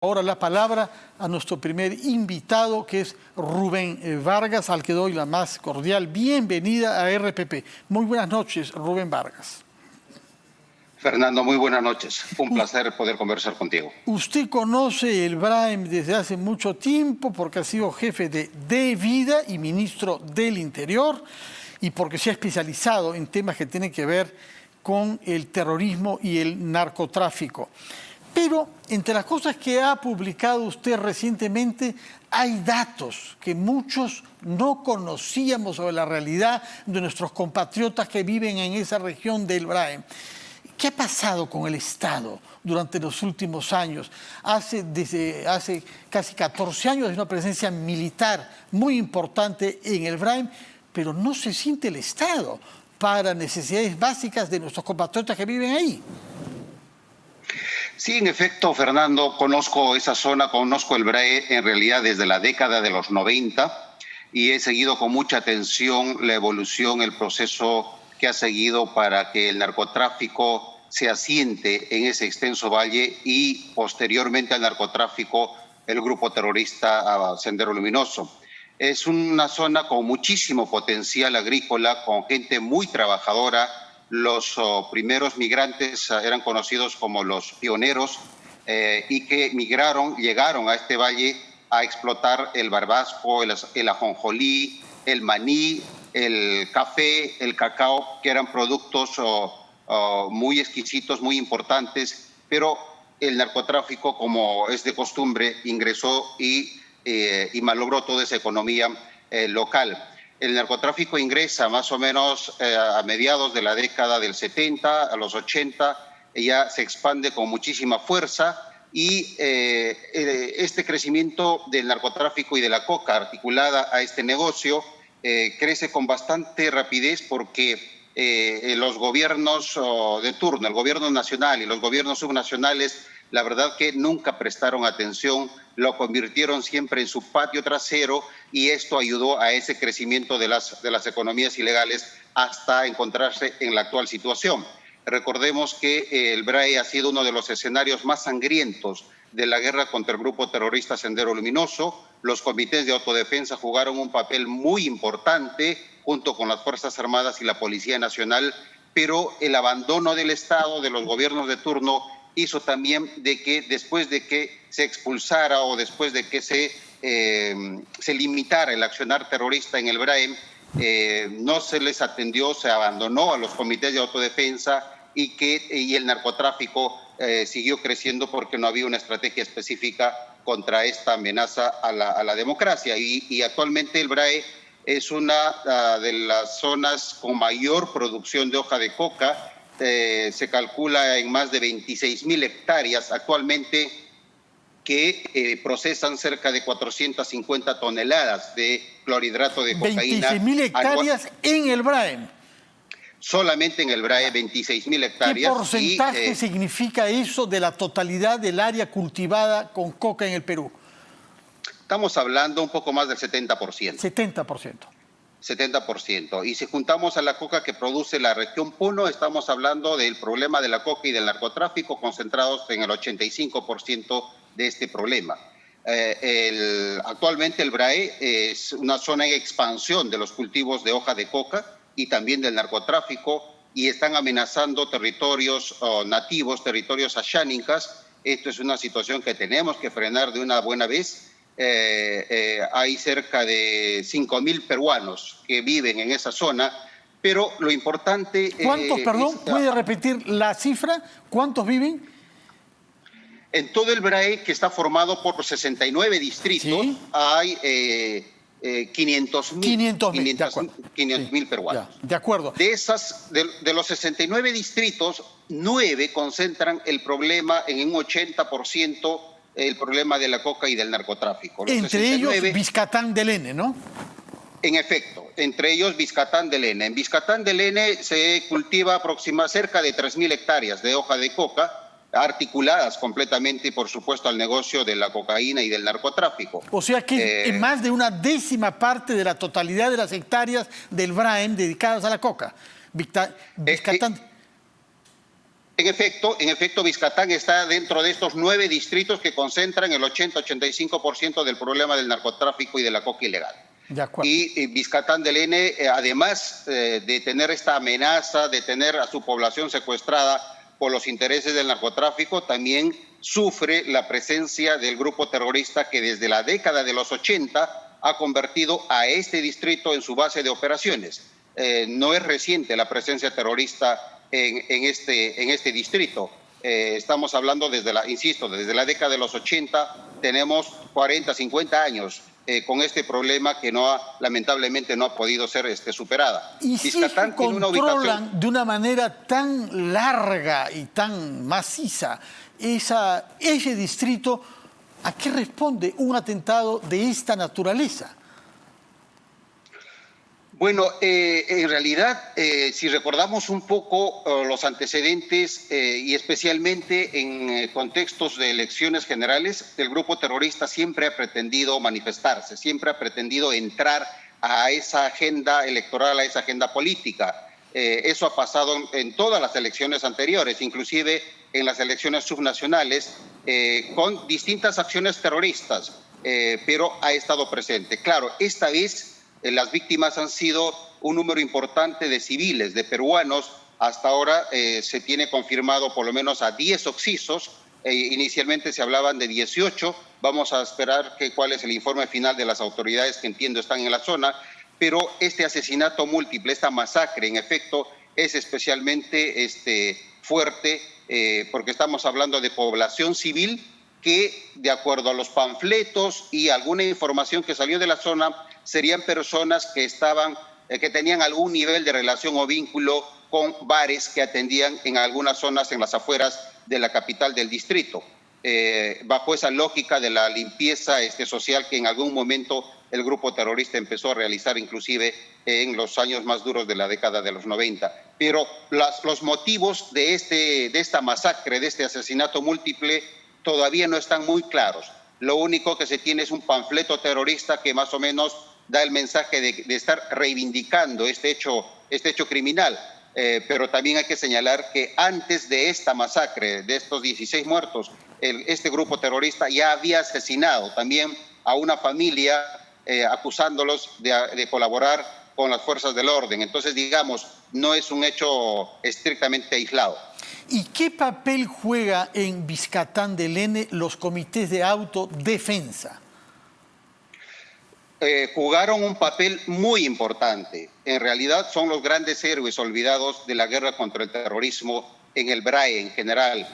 Ahora la palabra a nuestro primer invitado, que es Rubén Vargas, al que doy la más cordial bienvenida a RPP. Muy buenas noches, Rubén Vargas. Fernando, muy buenas noches. Fue un placer poder conversar contigo. Usted conoce el BRAEM desde hace mucho tiempo porque ha sido jefe de Vida y ministro del Interior y porque se ha especializado en temas que tienen que ver con el terrorismo y el narcotráfico. Pero entre las cosas que ha publicado usted recientemente hay datos que muchos no conocíamos sobre la realidad de nuestros compatriotas que viven en esa región del BRAEM. ¿Qué ha pasado con el Estado durante los últimos años? Desde hace casi 14 años hay una presencia militar muy importante en el BRAEM, pero no se siente el Estado para necesidades básicas de nuestros compatriotas que viven ahí. Sí, en efecto, Fernando, conozco esa zona, conozco el BRAE en realidad desde la década de los 90 y he seguido con mucha atención la evolución, el proceso que ha seguido para que el narcotráfico se asiente en ese extenso valle y posteriormente al narcotráfico el grupo terrorista Sendero Luminoso. Es una zona con muchísimo potencial agrícola, con gente muy trabajadora. Los primeros migrantes eran conocidos como los pioneros y que llegaron a este valle a explotar el barbasco, el ajonjolí, el maní, el café, el cacao, que eran productos muy exquisitos, muy importantes, pero el narcotráfico, como es de costumbre, ingresó y malogró toda esa economía local. El narcotráfico ingresa más o menos a mediados de la década del 70, a los 80, ya se expande con muchísima fuerza y este crecimiento del narcotráfico y de la coca articulada a este negocio crece con bastante rapidez porque los gobiernos de turno, el gobierno nacional y los gobiernos subnacionales, la verdad que nunca prestaron atención, lo convirtieron siempre en su patio trasero y esto ayudó a ese crecimiento de las economías ilegales hasta encontrarse en la actual situación. Recordemos que el BRAE ha sido uno de los escenarios más sangrientos de la guerra contra el grupo terrorista Sendero Luminoso. Los comités de autodefensa jugaron un papel muy importante junto con las Fuerzas Armadas y la Policía Nacional, pero el abandono del Estado, de los gobiernos de turno, hizo también de que después de que se expulsara o después de que se limitara el accionar terrorista en el BRAEM, no se les atendió, se abandonó a los comités de autodefensa y el narcotráfico siguió creciendo porque no había una estrategia específica contra esta amenaza a la democracia. Y actualmente el BRAE es una de las zonas con mayor producción de hoja de coca. Se calcula en más de 26.000 hectáreas actualmente que procesan cerca de 450 toneladas de clorhidrato de cocaína. 26.000 hectáreas en el BRAEM. Solamente en el BRAE, 26.000 hectáreas. ¿Qué porcentaje significa eso de la totalidad del área cultivada con coca en el Perú? Estamos hablando un poco más del 70%. 70%. 70%. Y si juntamos a la coca que produce la región Puno, estamos hablando del problema de la coca y del narcotráfico concentrados en el 85% de este problema. Actualmente el BRAE es una zona en expansión de los cultivos de hoja de coca y también del narcotráfico y están amenazando territorios nativos, territorios ashánicas. Esto es una situación que tenemos que frenar de una buena vez. Hay cerca de 5.000 peruanos que viven en esa zona, pero lo importante... ¿Cuántos, perdón? ¿Puede repetir la cifra? ¿Cuántos viven? En todo el BRAE, que está formado por 69 distritos, ¿sí? Hay 500.000 peruanos. Ya, de acuerdo. De los 69 distritos, 9 concentran el problema en un 80%, el problema de la coca y del narcotráfico. Entre ellos Vizcatán del N, ¿no? En efecto, entre ellos Vizcatán del N. En Vizcatán del N se cultiva cerca de 3.000 hectáreas de hoja de coca, articuladas completamente, por supuesto, al negocio de la cocaína y del narcotráfico. O sea que es más de una décima parte de la totalidad de las hectáreas del BRAEM dedicadas a la coca. Vizcatán... En efecto, Biscatán está dentro de estos 9 distritos que concentran el 80-85% del problema del narcotráfico y de la coca ilegal. De acuerdo. Y Biscatán del N, además de tener esta amenaza, de tener a su población secuestrada por los intereses del narcotráfico, también sufre la presencia del grupo terrorista que desde la década de los 80 ha convertido a este distrito en su base de operaciones. No es reciente la presencia terrorista en este distrito. Estamos hablando desde desde la década de los 80, tenemos 40, 50 años con este problema que lamentablemente no ha podido ser superada. Y si controlan de una manera tan larga y tan maciza ese distrito, ¿a qué responde un atentado de esta naturaleza? Bueno, en realidad, si recordamos un poco los antecedentes y especialmente en contextos de elecciones generales, el grupo terrorista siempre ha pretendido manifestarse, siempre ha pretendido entrar a esa agenda electoral, a esa agenda política. Eso ha pasado en todas las elecciones anteriores, inclusive en las elecciones subnacionales, con distintas acciones terroristas, pero ha estado presente. Claro, esta vez las víctimas han sido un número importante de civiles, de peruanos. Hasta ahora se tiene confirmado por lo menos a 10 occisos. Inicialmente se hablaban de 18. Vamos a esperar cuál es el informe final de las autoridades que entiendo están en la zona. Pero este asesinato múltiple, esta masacre, en efecto, es especialmente fuerte porque estamos hablando de población civil que, de acuerdo a los panfletos y alguna información que salió de la zona, serían personas que tenían algún nivel de relación o vínculo con bares que atendían en algunas zonas en las afueras de la capital del distrito. Bajo esa lógica de la limpieza social que en algún momento el grupo terrorista empezó a realizar, inclusive en los años más duros de la década de los 90. Pero los motivos de esta masacre, de este asesinato múltiple, todavía no están muy claros. Lo único que se tiene es un panfleto terrorista que más o menos da el mensaje de estar reivindicando este hecho criminal. Pero también hay que señalar que antes de esta masacre, de estos 16 muertos, este grupo terrorista ya había asesinado también a una familia acusándolos de colaborar con las fuerzas del orden. Entonces, digamos, no es un hecho estrictamente aislado. ¿Y qué papel juega en Biscatán del N los comités de autodefensa? Jugaron un papel muy importante. En realidad son los grandes héroes olvidados de la guerra contra el terrorismo en el BRAE en general.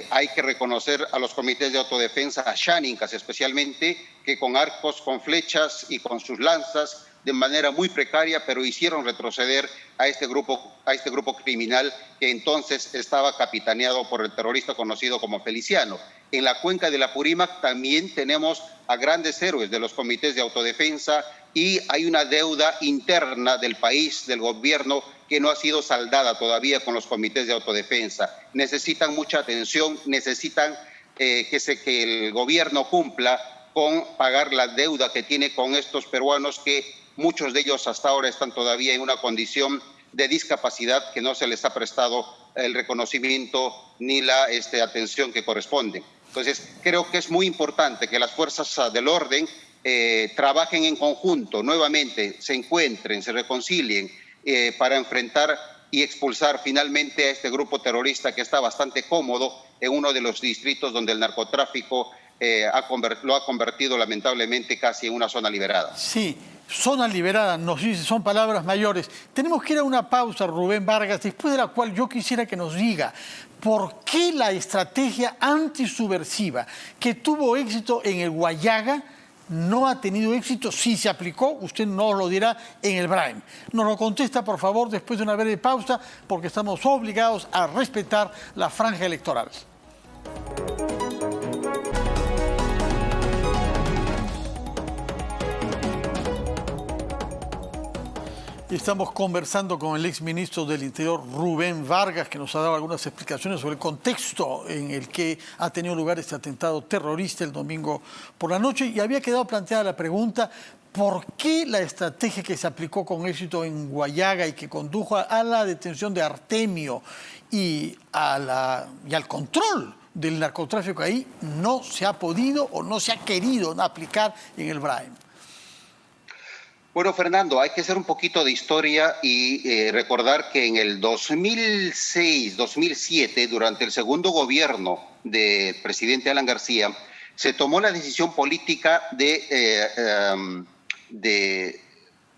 Hay que reconocer a los comités de autodefensa, a Xánicas especialmente, que con arcos, con flechas y con sus lanzas, de manera muy precaria, pero hicieron retroceder a este grupo criminal que entonces estaba capitaneado por el terrorista conocido como Feliciano. En la cuenca del Apurímac también tenemos a grandes héroes de los comités de autodefensa y hay una deuda interna del país, del gobierno, que no ha sido saldada todavía con los comités de autodefensa. Necesitan mucha atención, necesitan que el gobierno cumpla con pagar la deuda que tiene con estos peruanos que muchos de ellos hasta ahora están todavía en una condición de discapacidad que no se les ha prestado el reconocimiento ni la atención que corresponde. Entonces, creo que es muy importante que las fuerzas del orden trabajen en conjunto, nuevamente se encuentren, se reconcilien para enfrentar y expulsar finalmente a este grupo terrorista que está bastante cómodo en uno de los distritos donde el narcotráfico lo ha convertido lamentablemente casi en una zona liberada. Sí, zona liberada, nos dice, son palabras mayores. Tenemos que ir a una pausa, Rubén Vargas, después de la cual yo quisiera que nos diga por qué la estrategia antisubversiva que tuvo éxito en el Guayaga no ha tenido éxito, si se aplicó, usted nos lo dirá, en el Braem. Nos lo contesta, por favor, después de una breve pausa, porque estamos obligados a respetar la franja electoral. Estamos conversando con el exministro del Interior, Rubén Vargas, que nos ha dado algunas explicaciones sobre el contexto en el que ha tenido lugar este atentado terrorista el domingo por la noche. Y había quedado planteada la pregunta, ¿Por qué la estrategia que se aplicó con éxito en Huallaga y que condujo a la detención de Artemio y al control del narcotráfico ahí no se ha podido o no se ha querido aplicar en el Braem? Bueno, Fernando, hay que hacer un poquito de historia y recordar que en el 2006-2007, durante el segundo gobierno del presidente Alan García, se tomó la decisión política de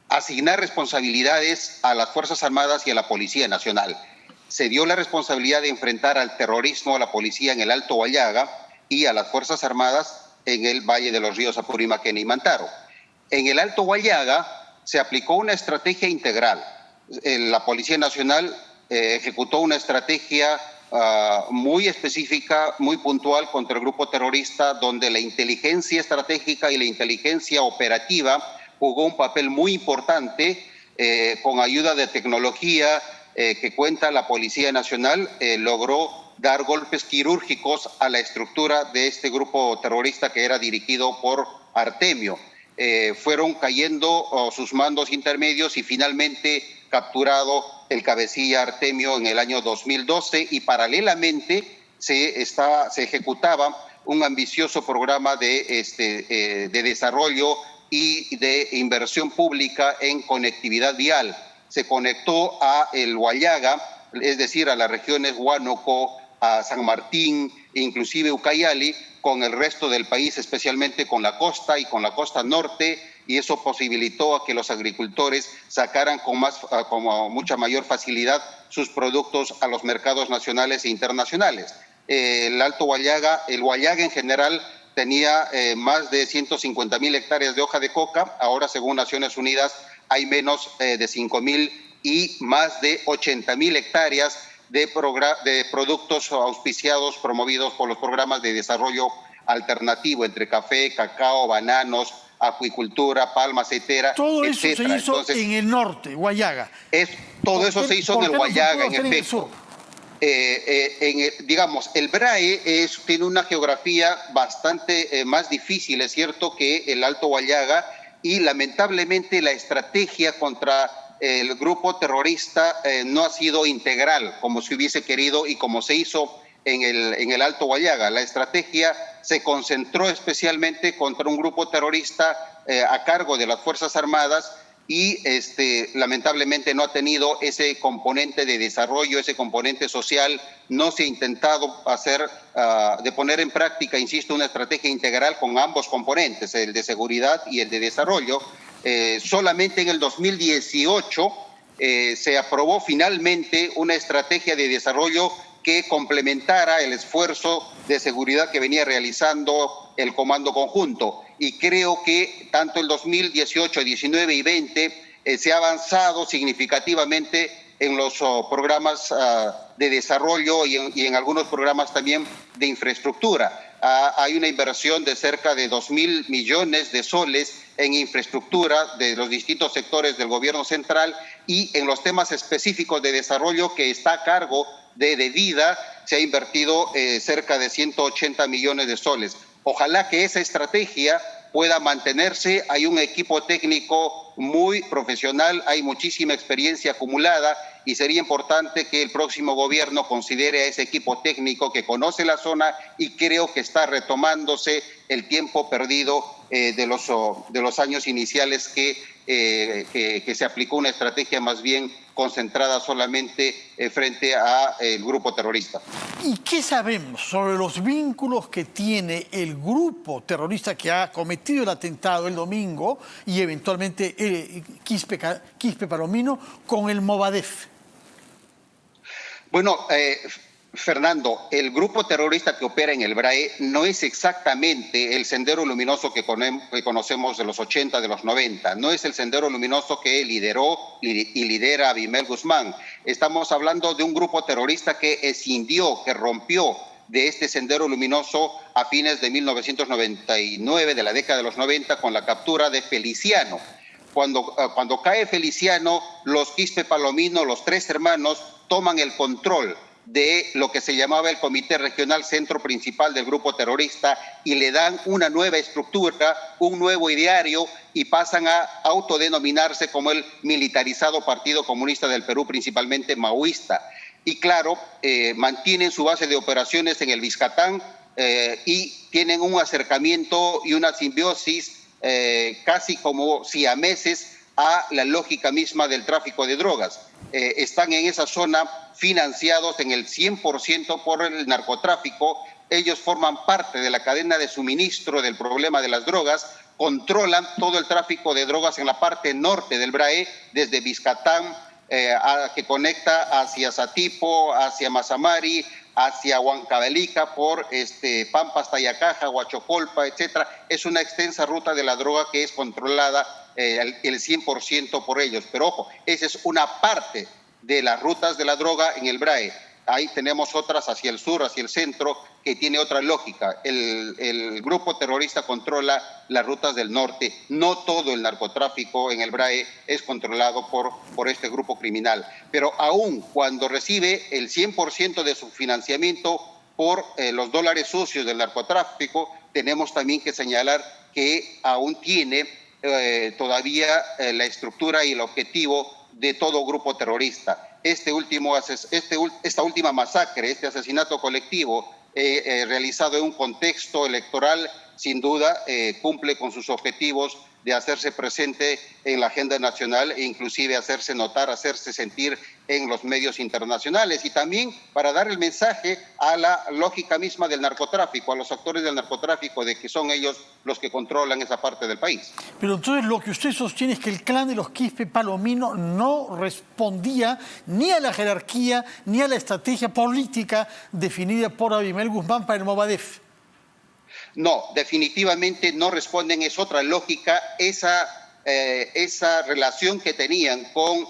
asignar responsabilidades a las Fuerzas Armadas y a la Policía Nacional. Se dio la responsabilidad de enfrentar al terrorismo a la policía en el Alto Huallaga y a las Fuerzas Armadas en el Valle de los Ríos Apurímac y Mantaro. En el Alto Huallaga se aplicó una estrategia integral. La Policía Nacional ejecutó una estrategia muy específica, muy puntual contra el grupo terrorista, donde la inteligencia estratégica y la inteligencia operativa jugó un papel muy importante. Con ayuda de tecnología que cuenta la Policía Nacional, logró dar golpes quirúrgicos a la estructura de este grupo terrorista que era dirigido por Artemio. Fueron cayendo sus mandos intermedios y finalmente capturado el cabecilla Artemio en el año 2012, y paralelamente se ejecutaba un ambicioso programa de desarrollo y de inversión pública en conectividad vial. Se conectó a el Huallaga, es decir, a las regiones Huánuco, a San Martín, inclusive Ucayali, con el resto del país, especialmente con la costa y con la costa norte, y eso posibilitó a que los agricultores sacaran con mucha mayor facilidad sus productos a los mercados nacionales e internacionales. El Alto Huallaga, el Huallaga en general, tenía más de 150.000 hectáreas de hoja de coca. Ahora, según Naciones Unidas, hay menos de 5.000 y más de 80.000 hectáreas de productos auspiciados, promovidos por los programas de desarrollo alternativo, entre café, cacao, bananos, acuicultura, palma, aceitera, todo eso etcétera. se hizo en el norte, Huallaga. Todo eso se hizo en el Huallaga, en efecto. Digamos, el BRAE tiene una geografía bastante más difícil, es cierto, que el Alto Huallaga, y lamentablemente la estrategia contra el grupo terrorista no ha sido integral como se hubiese querido y como se hizo en el Alto Huallaga. La estrategia se concentró especialmente contra un grupo terrorista a cargo de las Fuerzas Armadas y lamentablemente no ha tenido ese componente de desarrollo, ese componente social. No se ha intentado de poner en práctica, insisto, una estrategia integral con ambos componentes, el de seguridad y el de desarrollo. Solamente en el 2018 se aprobó finalmente una estrategia de desarrollo que complementara el esfuerzo de seguridad que venía realizando el Comando Conjunto. Y creo que tanto el 2018, 19 y 20 se ha avanzado significativamente en los programas de desarrollo y en algunos programas también de infraestructura. Hay una inversión de cerca de 2.000 millones de soles en infraestructura de los distintos sectores del gobierno central, y en los temas específicos de desarrollo que está a cargo de vida se ha invertido cerca de 180 millones de soles. Ojalá que esa estrategia pueda mantenerse. Hay un equipo técnico muy profesional, hay muchísima experiencia acumulada, y sería importante que el próximo gobierno considere a ese equipo técnico que conoce la zona, y creo que está retomándose el tiempo perdido de los años iniciales que se aplicó una estrategia más bien concentrada solamente frente al grupo terrorista. ¿Y qué sabemos sobre los vínculos que tiene el grupo terrorista que ha cometido el atentado el domingo y eventualmente Quispe Palomino con el Movadef? Bueno, Fernando, el grupo terrorista que opera en el BRAE no es exactamente el Sendero Luminoso que conocemos de los 80, de los 90. No es el Sendero Luminoso que lideró y lidera Abimel Guzmán. Estamos hablando de un grupo terrorista que escindió, que rompió de este Sendero Luminoso a fines de 1999, de la década de los 90, con la captura de Feliciano. Cuando cae Feliciano, los Quispe Palomino, los tres hermanos, toman el control de lo que se llamaba el Comité Regional Centro Principal del grupo terrorista y le dan una nueva estructura, un nuevo ideario y pasan a autodenominarse como el militarizado Partido Comunista del Perú, principalmente maoísta. Y claro, mantienen su base de operaciones en el Biscatán y tienen un acercamiento y una simbiosis casi como siameses a la lógica misma del tráfico de drogas. Están en esa zona financiados en el 100% por el narcotráfico. Ellos forman parte de la cadena de suministro del problema de las drogas, controlan todo el tráfico de drogas en la parte norte del BRAE, desde Biscatán, que conecta hacia Satipo, hacia Mazamari, hacia Huancavelica, por Pampas, Tayacaja, Huachocolpa, etc. Es una extensa ruta de la droga que es controlada el 100% por ellos. Pero ojo, esa es una parte de las rutas de la droga en el BRAE. Ahí tenemos otras hacia el sur, hacia el centro, que tiene otra lógica. El grupo terrorista controla las rutas del norte. No todo el narcotráfico en el BRAE es controlado por este grupo criminal. Pero aún cuando recibe el 100% de su financiamiento por los dólares sucios del narcotráfico, tenemos también que señalar que aún tiene todavía la estructura y el objetivo de todo grupo terrorista. Esta última masacre, este asesinato colectivo realizado en un contexto electoral, sin duda cumple con sus objetivos de hacerse presente en la agenda nacional e inclusive hacerse notar, hacerse sentir en los medios internacionales, y también para dar el mensaje a la lógica misma del narcotráfico, a los actores del narcotráfico, de que son ellos los que controlan esa parte del país. Pero entonces lo que usted sostiene es que el clan de los Quispe Palomino no respondía ni a la jerarquía ni a la estrategia política definida por Abimael Guzmán para el Movadef. No, definitivamente no responden, es otra lógica. Esa relación que tenían con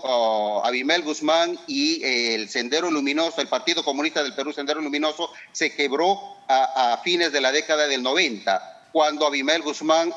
Abimael Guzmán y el Sendero Luminoso, el Partido Comunista del Perú, Sendero Luminoso, se quebró a fines de la década del 90, cuando Abimael Guzmán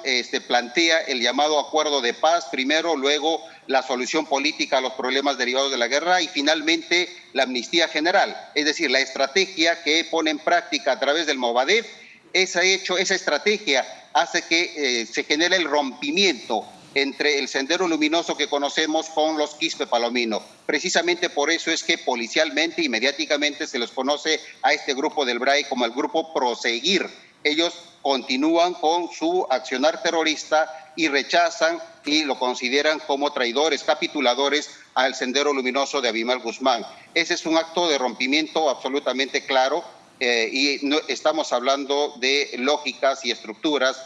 plantea el llamado acuerdo de paz primero, luego la solución política a los problemas derivados de la guerra y finalmente la amnistía general. Es decir, la estrategia que pone en práctica a través del Movadef. Esa estrategia hace que se genere el rompimiento entre el Sendero Luminoso que conocemos con los Quispe Palomino. Precisamente por eso es que policialmente y mediáticamente se les conoce a este grupo del BRAE como el grupo Proseguir. Ellos continúan con su accionar terrorista y rechazan y lo consideran como traidores, capituladores al Sendero Luminoso de Abimael Guzmán. Ese es un acto de rompimiento absolutamente claro. Y no, estamos hablando de lógicas y estructuras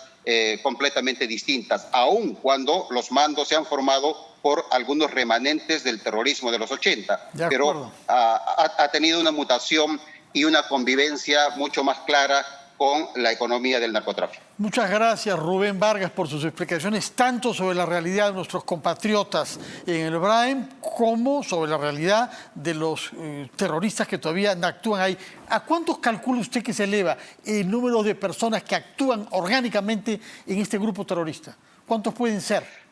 completamente distintas, aun cuando los mandos se han formado por algunos remanentes del terrorismo de los 80, pero ha tenido una mutación y una convivencia mucho más clara con la economía del narcotráfico. Muchas gracias, Rubén Vargas, por sus explicaciones, tanto sobre la realidad de nuestros compatriotas en el BRAE, como sobre la realidad de los terroristas que todavía actúan ahí. ¿A cuántos calcula usted que se eleva el número de personas que actúan orgánicamente en este grupo terrorista? ¿Cuántos pueden ser?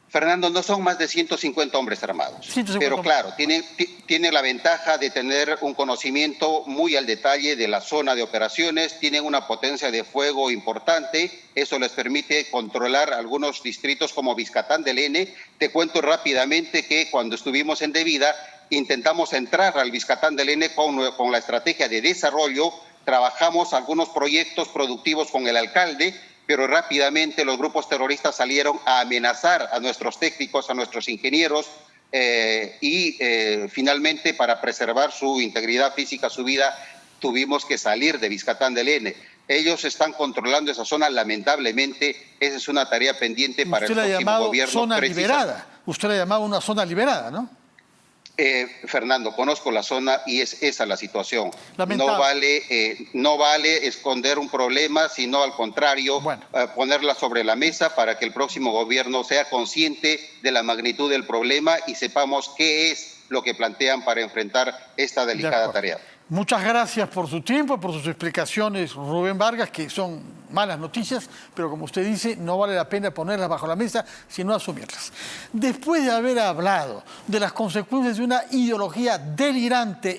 Fernando, no son más de 150 hombres armados, pero claro, tienen la ventaja de tener un conocimiento muy al detalle de la zona de operaciones, tienen una potencia de fuego importante, eso les permite controlar algunos distritos como Biscatán del N. Te cuento rápidamente que cuando estuvimos en Devida, intentamos entrar al Biscatán del N con la estrategia de desarrollo, trabajamos algunos proyectos productivos con el alcalde, pero rápidamente los grupos terroristas salieron a amenazar a nuestros técnicos, a nuestros ingenieros, y finalmente, para preservar su integridad física, su vida, tuvimos que salir de Biscatán del N. Ellos están controlando esa zona, lamentablemente. Esa es una tarea pendiente para el próximo gobierno. Zona liberada. Usted la ha llamado una zona liberada, ¿no? Fernando, conozco la zona y es esa la situación. No vale esconder un problema, sino al contrario, ponerla sobre la mesa para que el próximo gobierno sea consciente de la magnitud del problema y sepamos qué es lo que plantean para enfrentar esta delicada tarea. Muchas gracias por su tiempo, por sus explicaciones, Rubén Vargas, que son malas noticias, pero como usted dice, no vale la pena ponerlas bajo la mesa, sino asumirlas. Después de haber hablado de las consecuencias de una ideología delirante